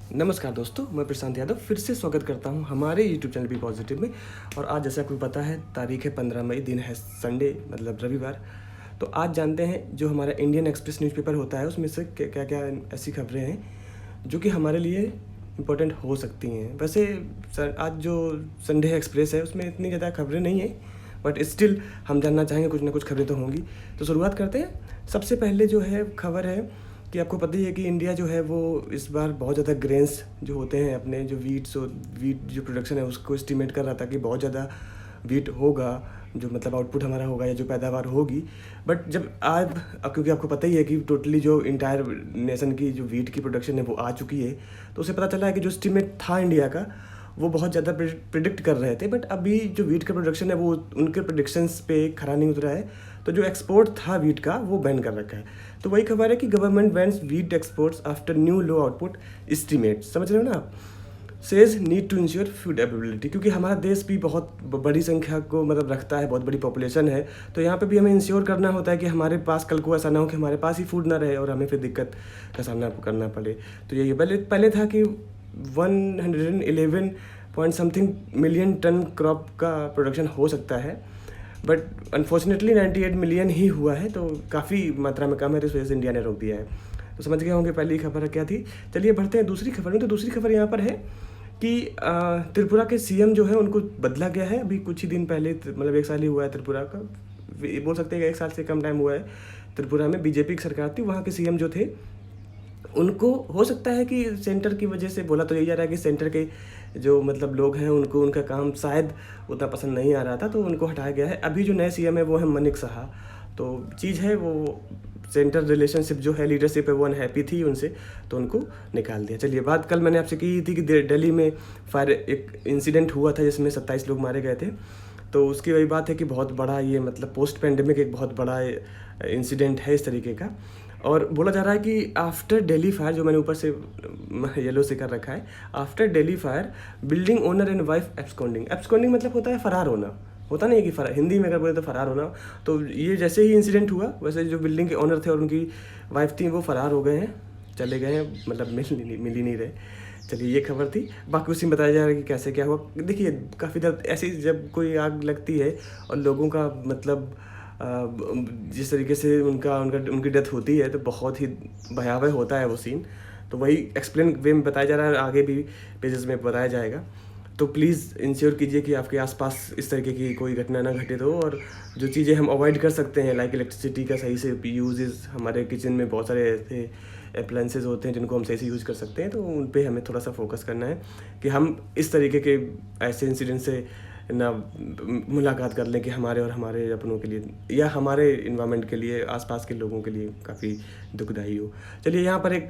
नमस्कार दोस्तों, मैं प्रशांत यादव फिर से स्वागत करता हूं हमारे यूट्यूब चैनल बी पॉजिटिव में। और आज जैसे आपको पता है, तारीख है 15 मई, दिन है संडे मतलब रविवार। तो आज जानते हैं जो हमारा इंडियन एक्सप्रेस न्यूज़पेपर होता है उसमें से क्या क्या ऐसी खबरें हैं जो कि हमारे लिए इम्पोर्टेंट हो सकती हैं। वैसे आज जो संडे एक्सप्रेस है उसमें इतनी ज़्यादा खबरें नहीं हैं, बट स्टिल हम जानना चाहेंगे, कुछ ना कुछ खबरें तो होंगी। तो शुरुआत करते हैं। सबसे पहले जो है खबर है कि आपको पता ही है कि इंडिया जो है वो इस बार बहुत ज़्यादा ग्रेन्स जो होते हैं अपने जो वीट जो प्रोडक्शन है उसको एस्टिमेट कर रहा था कि बहुत ज़्यादा वीट होगा, जो मतलब आउटपुट हमारा होगा या जो पैदावार होगी। बट जब आज क्योंकि आपको पता ही है कि टोटली जो इंटायर नेशन की जो वीट की प्रोडक्शन है वो आ चुकी है, तो उसे पता चला है कि जो एस्टिमेट था इंडिया का वो बहुत ज़्यादा प्रिडिक्ट कर रहे थे। बट अभी जो वीट का प्रोडक्शन है वो उनके प्रोडिक्शंस पे खरा नहीं उतरा है, तो जो एक्सपोर्ट था वीट का वो बैन कर रखा है। तो वही खबर है कि government bans wheat exports after new low output estimate. समझ रहे हो ना आप? Says need to ensure food availability, क्योंकि हमारा देश भी बहुत बड़ी संख्या को मतलब रखता है, बहुत बड़ी पॉपुलेशन है। तो यहाँ पे भी हमें इंश्योर करना होता है कि हमारे पास कल को ऐसा ना हो कि हमारे पास ही फूड ना रहे और हमें फिर दिक्कत का सामना करना पड़े। तो यही पहले था कि 111 point something million tonne crop का प्रोडक्शन हो सकता है, बट अनफॉर्चुनेटली 98 मिलियन ही हुआ है, तो काफ़ी मात्रा में कम है, तो इस वजह से इंडिया ने रोक दिया है। तो समझ गए होंगे पहली खबर क्या थी। चलिए बढ़ते हैं दूसरी खबर में। तो दूसरी खबर यहाँ पर है कि त्रिपुरा के सीएम जो है उनको बदला गया है। अभी कुछ ही दिन पहले, मतलब 1 साल ही हुआ है त्रिपुरा का, बोल सकते हैं कि 1 साल से कम टाइम हुआ है। त्रिपुरा में बीजेपी की सरकार थी, वहाँ के सीएम जो थे उनको हो सकता है कि सेंटर की वजह से, बोला तो यही जा रहा है कि सेंटर के जो मतलब लोग हैं उनको उनका काम शायद उतना पसंद नहीं आ रहा था, तो उनको हटाया गया है। अभी जो नए सीएम है वो है मनिक साहा। तो चीज़ है वो सेंटर रिलेशनशिप जो है, लीडरशिप है, वो अनहैप्पी थी उनसे, तो उनको निकाल दिया। चलिए बात कल मैंने आपसे की थी कि दिल्ली में फायर एक इंसिडेंट हुआ था जिसमें 27 लोग मारे गए थे। तो उसकी वही बात है कि बहुत बड़ा ये मतलब पोस्ट पैंडेमिक एक बहुत बड़ा इंसिडेंट है इस तरीके का। और बोला जा रहा है कि आफ्टर दिल्ली फायर, जो मैंने ऊपर से येलो से कर रखा है, after Delhi fire building owner and wife absconding. Absconding मतलब होता है फरार होना, होता नहीं है कि हिंदी में अगर बोले तो फरार होना। तो ये जैसे ही इंसिडेंट हुआ वैसे जो बिल्डिंग के ओनर थे और उनकी वाइफ थी वो फरार हो गए हैं, चले गए हैं, मतलब मिल ही नहीं रहे। चलिए ये खबर थी। बाकी उसी में बताया जा रहा है कि कैसे क्या हुआ। देखिए काफ़ी दर्द ऐसी, जब कोई आग लगती है और लोगों का मतलब जिस तरीके से उनकी डेथ होती है तो बहुत ही भयावह होता है वो सीन। तो वही एक्सप्लेन वे में बताया जा रहा है, आगे भी पेजेस में बताया जाएगा। तो प्लीज़ इंश्योर कीजिए कि आपके आसपास इस तरीके की कोई घटना ना घटित हो। और जो चीज़ें हम अवॉइड कर सकते हैं, लाइक इलेक्ट्रिसिटी का सही से यूजेस, हमारे किचन में बहुत सारे ऐसे अप्लायंसेज होते हैं जिनको हम सही से यूज़ कर सकते हैं, तो उन पे हमें थोड़ा सा फोकस करना है कि हम इस तरीके के ऐसे इंसिडेंट से ना मुलाकात कर लें कि हमारे और हमारे अपनों के लिए या हमारे इन्वायरमेंट के लिए, आसपास के लोगों के लिए काफ़ी दुखदाई हो। चलिए यहाँ पर एक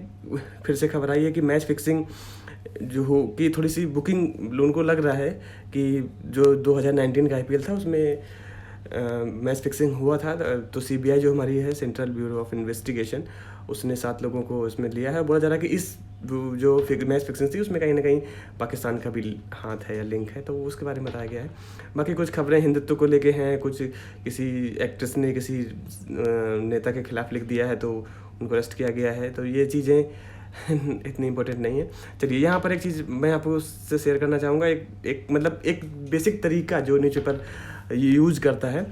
फिर से खबर आई है कि मैच फिक्सिंग जो हो कि थोड़ी सी बुकिंग उनको लग रहा है कि जो 2019 का आईपीएल था उसमें मैच फिक्सिंग हुआ था। तो सीबीआई जो हमारी है, सेंट्रल ब्यूरो ऑफ इन्वेस्टिगेशन, उसने 7 लोगों को इसमें लिया है। बोला जा रहा है कि इस जो मैच फिक्सिंग थी उसमें कहीं ना कहीं पाकिस्तान का भी हाथ है या लिंक है, तो उसके बारे में बताया गया है। बाकी कुछ खबरें हिंदुत्व को लेके हैं, कुछ किसी एक्ट्रेस ने किसी नेता के खिलाफ लिख दिया है तो उनको अरेस्ट किया गया है, तो ये चीज़ें इतनी इंपॉर्टेंट नहीं है। चलिए यहाँ पर एक चीज़ मैं आपको उससे शेयर करना चाहूँगा, एक मतलब एक बेसिक तरीका जो न्यूज़पेपर यूज़ करता है।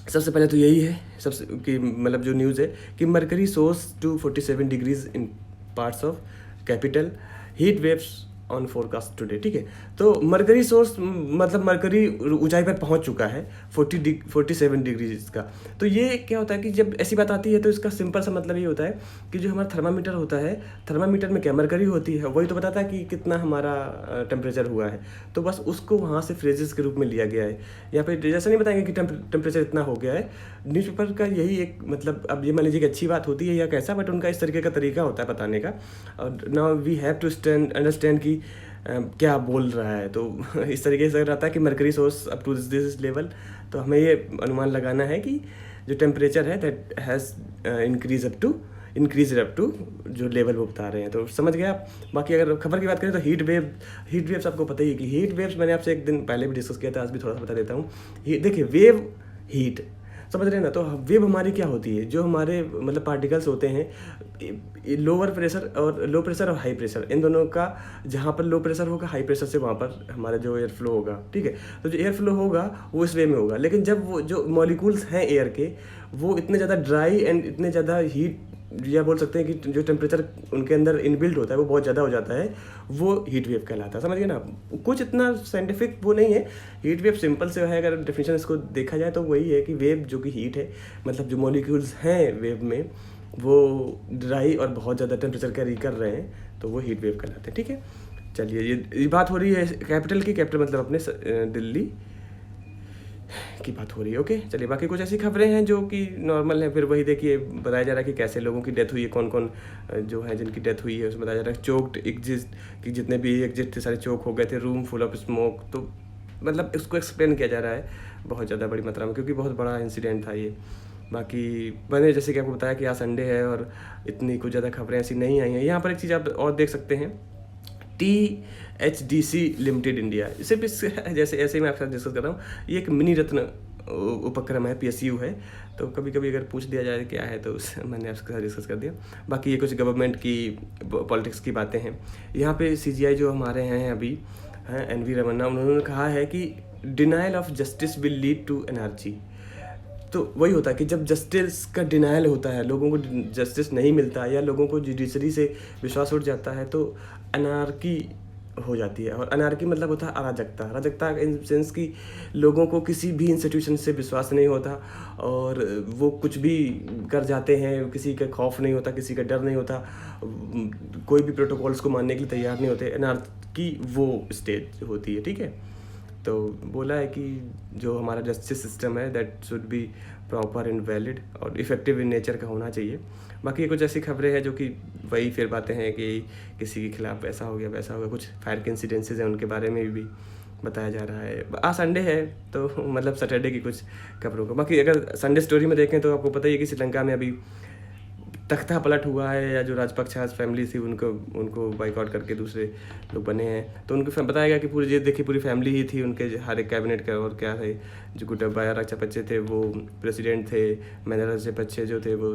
सबसे पहले तो यही है सबसे कि मतलब जो न्यूज़ है कि mercury soars to 47 degrees in parts of capital, heat waves on forecast today. ठीक है, तो मरकरी सोर्स मतलब मरकरी ऊंचाई पर पहुंच चुका है 47 डिग्रीज का। तो ये क्या होता है कि जब ऐसी बात आती है तो इसका सिंपल सा मतलब ये होता है कि जो हमारा थर्मामीटर होता है, थर्मामीटर में क्या मरकरी होती है, वही तो बताता है कि कितना हमारा टेम्परेचर हुआ है। तो बस उसको वहाँ से फ्रेजेस के रूप में लिया गया है। यहाँ पे जैसा नहीं बताएंगे कि टेम्परेचर इतना हो गया है। न्यूज़पेपर का यही एक मतलब, अब ये मान लीजिए कि अच्छी बात होती है या कैसा, बट उनका इस तरीके का तरीका होता है बताने का। और now we have to understand कि क्या बोल रहा है। तो इस तरीके से रहता है कि mercury soars up to this level, तो हमें ये अनुमान लगाना है कि जो टेम्परेचर है that has increase up to जो लेवल वो बता रहे हैं। तो समझ गए आप। बाकी अगर खबर की बात करें तो हीट वेव्स आपको पता ही है कि हीट वेव्स मैंने आपसे एक दिन पहले भी डिस्कस किया था, आज भी थोड़ा सा बता देता हूँ। देखिए वेव हीट, समझ रहे हैं ना। तो वेव हमारी क्या होती है, जो हमारे मतलब पार्टिकल्स होते हैं लोअर प्रेशर और लो प्रेशर और हाई प्रेशर, इन दोनों का जहाँ पर लो प्रेशर होगा हाई प्रेशर से वहाँ पर हमारा जो एयर फ्लो होगा, ठीक है। तो जो एयर फ्लो होगा वो इस वे में होगा, लेकिन जब वो जो मॉलिक्यूल्स हैं एयर के वो इतने ज़्यादा ड्राई एंड इतने ज़्यादा हीट, या बोल सकते हैं कि जो टेम्परेचर उनके अंदर इनबिल्ट होता है वो बहुत ज़्यादा हो जाता है, वो हीट वेव कहलाता है। समझ गए ना। कुछ इतना साइंटिफिक वो नहीं है। हीट वेव सिंपल से है, अगर डेफिनेशन इसको देखा जाए तो वही है कि वेव जो कि हीट है, मतलब जो मॉलिक्यूल्स हैं वेव में वो ड्राई और बहुत ज़्यादा टेम्परेचर कैरी कर रहे हैं, तो वो हीट वेव कहलाते हैं, ठीक है। चलिए, ये बात हो रही है कैपिटल की, कैपिटल मतलब अपने दिल्ली की बात हो रही है, ओके। चलिए, बाकी कुछ ऐसी खबरें हैं जो कि नॉर्मल हैं। फिर वही देखिए बताया जा रहा है कि कैसे लोगों की डेथ हुई है, कौन कौन जो है जिनकी डेथ हुई है, उसमें बताया जा रहा है चोक्ड एग्जिस्ट, कि जितने भी एग्जिस्ट थे सारे चोक हो गए थे, रूम फुल ऑफ स्मोक। तो मतलब इसको एक्सप्लेन किया जा रहा है बहुत ज़्यादा बड़ी मात्रा में, क्योंकि बहुत बड़ा इंसिडेंट था ये। बाकी मैंने जैसे कि आपको बताया कि आज संडे है और इतनी कुछ ज़्यादा खबरें ऐसी नहीं आई हैं। यहाँ पर एक चीज़ आप और देख सकते हैं, THDC लिमिटेड इंडिया, इसे भी जैसे ऐसे मैं आपके साथ डिस्कस कर रहा हूँ, ये एक मिनी रत्न उपक्रम है, PSU है। तो कभी कभी अगर पूछ दिया जाए क्या है तो मैंने आपके साथ डिस्कस कर दिया। बाकी ये कुछ गवर्नमेंट की पॉलिटिक्स की बातें हैं। यहाँ पे CGI जो हमारे हैं अभी हैं NV रमन्ना, उन्होंने कहा है कि denial of justice will lead to energy. तो वही होता है कि जब जस्टिस का डिनाइल होता है, लोगों को जस्टिस नहीं मिलता या लोगों को जुडिशरी से विश्वास उठ जाता है, तो अनार्की हो जाती है। और अनार्की मतलब होता है अराजकता। अराजकता इन सेंस कि लोगों को किसी भी इंस्टीट्यूशन से विश्वास नहीं होता और वो कुछ भी कर जाते हैं, किसी का खौफ नहीं होता, किसी का डर नहीं होता, कोई भी प्रोटोकॉल्स को मानने के लिए तैयार नहीं होते। अनार्की वो स्टेज होती है, ठीक है। तो बोला है कि जो हमारा जस्टिस सिस्टम है that should be proper and valid और इफेक्टिव इन नेचर का होना चाहिए। बाकी कुछ ऐसी खबरें हैं जो कि वही फिर बातें हैं कि किसी के खिलाफ ऐसा हो गया वैसा हो गया, कुछ फायर के इंसिडेंसेस हैं उनके बारे में भी बताया जा रहा है। आज संडे है तो मतलब सैटरडे की कुछ खबरों को। बाकी अगर संडे स्टोरी में देखें तो आपको पता ही है कि श्रीलंका में अभी तख्ता पलट हुआ है, या जो राजपक्षे फैमिली थी उनको बाइकआउट करके दूसरे लोग बने हैं। तो उनको बताया गया कि पूरी ये देखिए पूरी फैमिली ही थी उनके, हर एक कैबिनेट का और क्या थे, जो गोटाबाया राजपक्षे थे वो प्रेसिडेंट थे, महिंदा राजपक्षे जो थे वो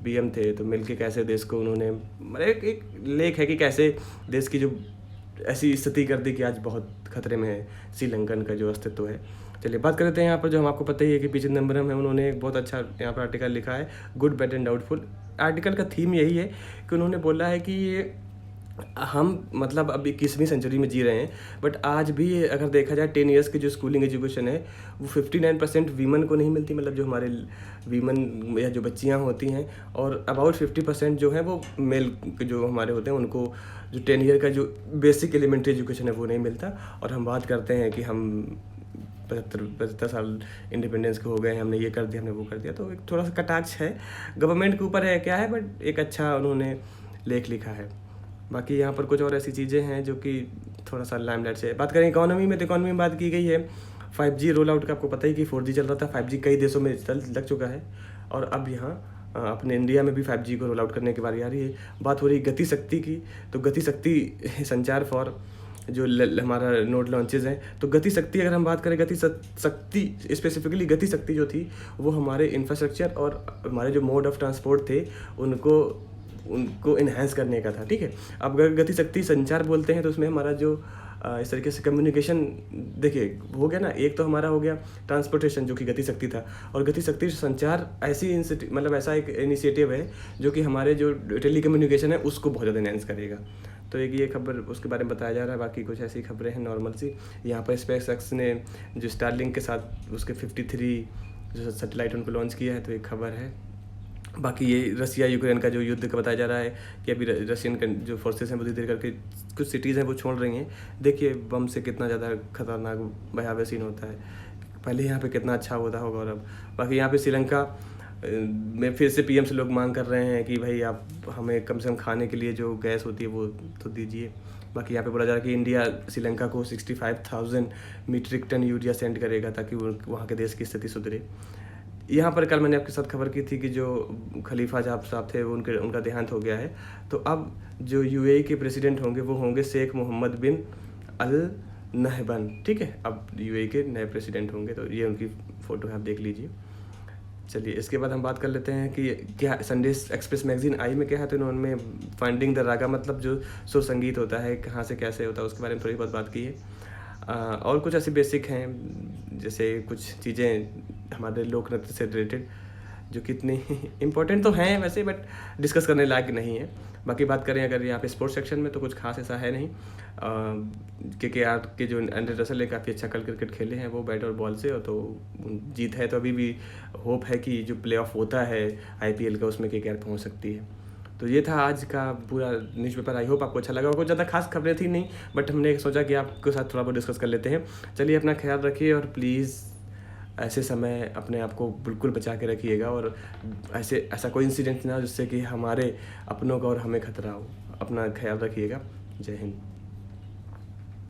PM थे। तो मिलके कैसे देश को उन्होंने, मतलब एक लेख है कि कैसे देश की जो ऐसी स्थिति कर दी कि आज बहुत खतरे में है श्रीलंकन का जो अस्तित्व है। चलिए बात करते हैं यहाँ पर, जो हम आपको पता ही है कि पी चिदम्बरम है, उन्होंने एक बहुत अच्छा यहाँ पर आर्टिकल लिखा है, good bad and doubtful. Article का थीम यही है कि उन्होंने बोला है कि ये हम मतलब अब 21वीं सेंचुरी में जी रहे हैं, बट आज भी अगर देखा जाए 10 इयर्स की जो स्कूलिंग एजुकेशन है वो 59% वीमन को नहीं मिलती, मतलब जो हमारे वीमन या जो बच्चियां होती हैं, और अबाउट 50% जो है वो मेल जो हमारे होते हैं उनको जो 10 ईयर का जो बेसिक एलिमेंट्री एजुकेशन है वो नहीं मिलता। और हम बात करते हैं कि हम 75 साल इंडिपेंडेंस के हो गए हैं, हमने ये कर दिया, हमने वो कर दिया। तो एक थोड़ा सा कटाक्ष है, गवर्नमेंट के ऊपर है क्या है, बट एक अच्छा उन्होंने लेख लिखा है। बाकी यहाँ पर कुछ और ऐसी चीज़ें हैं जो कि थोड़ा सा लाइमलाइट से बात करें। इकोनॉमी में, तो इकोनॉमी में बात की गई है 5G रोल आउट का। आपको पता ही कि 4G चल रहा था, 5G कई देशों में लग चुका है, और अब यहाँ अपने इंडिया में भी 5G को रोल आउट करने की बारी आ रही है। बात हो रही है गति शक्ति की, तो गति शक्ति संचार फॉर जो हमारा नोड लॉन्चेज हैं। तो गति शक्ति अगर हम बात करें, गति शक्ति स्पेसिफिकली गति शक्ति जो थी वो हमारे इंफ्रास्ट्रक्चर और हमारे जो मोड ऑफ ट्रांसपोर्ट थे उनको इन्हेंस करने का था, ठीक है। अब अगर गति शक्ति संचार बोलते हैं तो उसमें हमारा जो इस तरीके से कम्युनिकेशन देखिए हो गया ना। एक तो हमारा हो गया ट्रांसपोर्टेशन जो कि गति शक्ति था, और गति शक्ति संचार ऐसी मतलब ऐसा एक इनिशिएटिव है जो कि हमारे जो टेली कम्युनिकेशन है उसको बहुत ज़्यादा इन्हेंस करेगा। तो एक ये खबर उसके बारे में बताया जा रहा है। बाकी कुछ ऐसी खबरें हैं नॉर्मल सी। यहाँ पर स्पेसएक्स ने जो स्टारलिंक के साथ उसके 53 जो सैटेलाइट उनको लॉन्च किया है, तो एक खबर है। बाकी ये रसिया यूक्रेन का जो युद्ध का बताया जा रहा है कि अभी रशियन जो फोर्सेस हैं वो धीरे धीरे करके कुछ सिटीज़ हैं वो छोड़ रही हैं। देखिए बम से कितना ज़्यादा खतरनाक भयावह सीन होता है, पहले यहाँ पे कितना अच्छा होता होगा और अब। बाकी यहाँ पे श्रीलंका में फिर से PM से लोग मांग कर रहे हैं कि भाई आप हमें कम से कम खाने के लिए जो गैस होती है वो तो दीजिए। बाकी यहाँ पे बोला जा रहा है कि इंडिया श्रीलंका को 65,000 मीट्रिक टन यूरिया सेंड करेगा ताकि वो वहाँ के देश की स्थिति सुधरे। यहाँ पर कल मैंने आपके साथ खबर की थी कि जो खलीफा साहब थे वो उनका देहांत हो गया है। तो अब जो UAE के प्रेसिडेंट होंगे वो होंगे शेख मोहम्मद बिन अल नहयान, ठीक है। अब UAE के नए प्रेसिडेंट होंगे, तो ये उनकी फ़ोटो है, आप देख लीजिए। चलिए इसके बाद हम बात कर लेते हैं कि क्या संडे एक्सप्रेस मैगजीन आई में क्या है। तो इन्होंने फाइंडिंग द रागा मतलब जो सुर संगीत होता है कहाँ से कैसे होता है उसके बारे में थोड़ी बहुत बात की है। और कुछ ऐसी बेसिक हैं जैसे कुछ चीज़ें हमारे लोक नृत्य से रिलेटेड जो कितनी इम्पोर्टेंट तो हैं वैसे, बट डिस्कस करने लायक नहीं है। बाकी बात करें अगर यहाँ पे स्पोर्ट्स सेक्शन में तो कुछ खास ऐसा है नहीं। KKR के जो एंड्रे रसल ने काफ़ी अच्छा कल क्रिकेट खेले हैं वो बैट और बॉल से, और तो जीत है तो अभी भी होप है कि जो प्ले ऑफ होता है IPL का उसमें KKR पहुँच सकती है। तो ये था आज का पूरा न्यूज़पेपर। आई होप आपको अच्छा लगा। कुछ ज़्यादा खास खबरें थी नहीं, बट हमने सोचा कि आपके साथ थोड़ा बहुत डिस्कस कर लेते हैं। चलिए अपना ख्याल रखिए और प्लीज़ ऐसे समय अपने आप को बिल्कुल बचा के रखिएगा, और ऐसा कोई इंसिडेंट ना हो जिससे कि हमारे अपनों का और हमें खतरा हो। अपना ख्याल रखिएगा। जय हिंद।